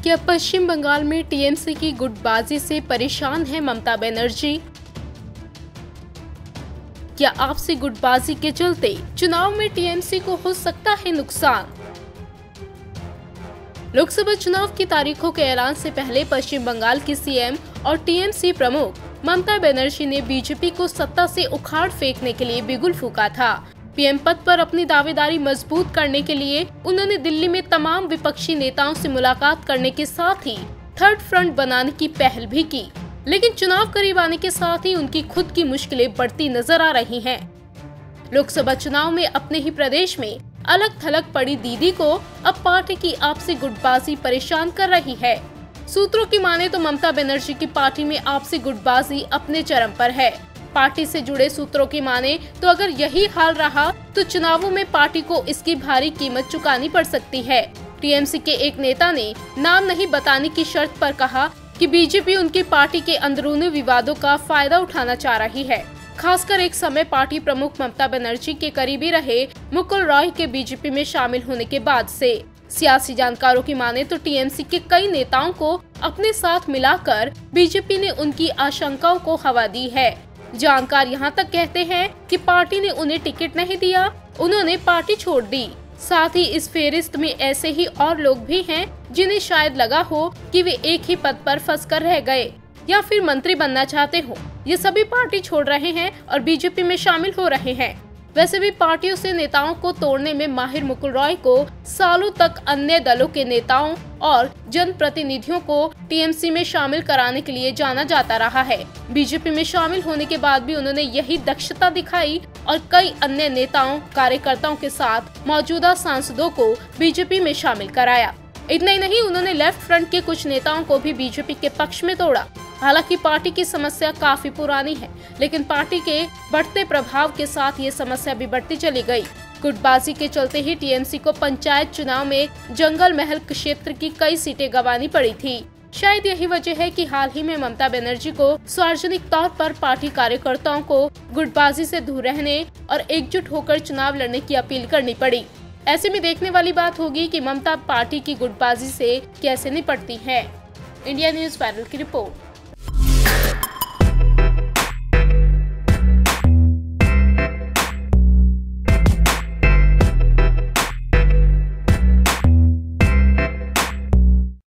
क्या पश्चिम बंगाल में टीएमसी की गुटबाजी से परेशान है ममता बनर्जी? क्या आपसी गुटबाजी के चलते चुनाव में टीएमसी को हो सकता है नुकसान? लोकसभा चुनाव की तारीखों के ऐलान से पहले पश्चिम बंगाल की सीएम और टीएमसी प्रमुख ममता बनर्जी ने बीजेपी को सत्ता से उखाड़ फेंकने के लिए बिगुल फूंका था। पीएम पद पर अपनी दावेदारी मजबूत करने के लिए उन्होंने दिल्ली में तमाम विपक्षी नेताओं से मुलाकात करने के साथ ही थर्ड फ्रंट बनाने की पहल भी की, लेकिन चुनाव करीब आने के साथ ही उनकी खुद की मुश्किलें बढ़ती नजर आ रही हैं। लोकसभा चुनाव में अपने ही प्रदेश में अलग थलग पड़ी दीदी को अब पार्टी की आपसी गुटबाजी परेशान कर रही है। सूत्रों की माने तो ममता बनर्जी की पार्टी में आपसी गुटबाजी अपने चरम पर है। पार्टी से जुड़े सूत्रों की माने तो अगर यही हाल रहा तो चुनावों में पार्टी को इसकी भारी कीमत चुकानी पड़ सकती है। टीएमसी के एक नेता ने नाम नहीं बताने की शर्त पर कहा कि बीजेपी उनकी पार्टी के अंदरूनी विवादों का फायदा उठाना चाह रही है। खासकर एक समय पार्टी प्रमुख ममता बनर्जी के करीबी रहे मुकुल रॉय के बीजेपी में शामिल होने के बाद से। सियासी जानकारों की माने तो टीएमसी के कई नेताओं को अपने साथ मिलाकर बीजेपी ने उनकी आशंकाओं को हवा दी है। जानकार यहाँ तक कहते हैं कि पार्टी ने उन्हें टिकट नहीं दिया, उन्होंने पार्टी छोड़ दी। साथ ही इस फेरिस्त में ऐसे ही और लोग भी हैं जिन्हें शायद लगा हो कि वे एक ही पद पर फंसकर रह गए या फिर मंत्री बनना चाहते हो। ये सभी पार्टी छोड़ रहे हैं और बीजेपी में शामिल हो रहे हैं। वैसे भी पार्टियों से नेताओं को तोड़ने में माहिर मुकुल रॉय को सालों तक अन्य दलों के नेताओं और जनप्रतिनिधियों को टीएमसी में शामिल कराने के लिए जाना जाता रहा है। बीजेपी में शामिल होने के बाद भी उन्होंने यही दक्षता दिखाई और कई अन्य नेताओं कार्यकर्ताओं के साथ मौजूदा सांसदों को बीजेपी में शामिल कराया। इतना ही नहीं, उन्होंने लेफ्ट फ्रंट के कुछ नेताओं को भी बीजेपी के पक्ष में तोड़ा। हालांकि पार्टी की समस्या काफी पुरानी है, लेकिन पार्टी के बढ़ते प्रभाव के साथ ये समस्या भी बढ़ती चली गई। गुटबाजी के चलते ही टीएमसी को पंचायत चुनाव में जंगल महल क्षेत्र की कई सीटें गंवानी पड़ी थी। शायद यही वजह है कि हाल ही में ममता बनर्जी को सार्वजनिक तौर पर पार्टी कार्यकर्ताओं को गुटबाजी से दूर रहने और एकजुट होकर चुनाव लड़ने की अपील करनी पड़ी। ऐसे में देखने वाली बात होगी कि ममता पार्टी की गुटबाजी से कैसे निपटती हैं। इंडिया न्यूज़ वायरल की रिपोर्ट।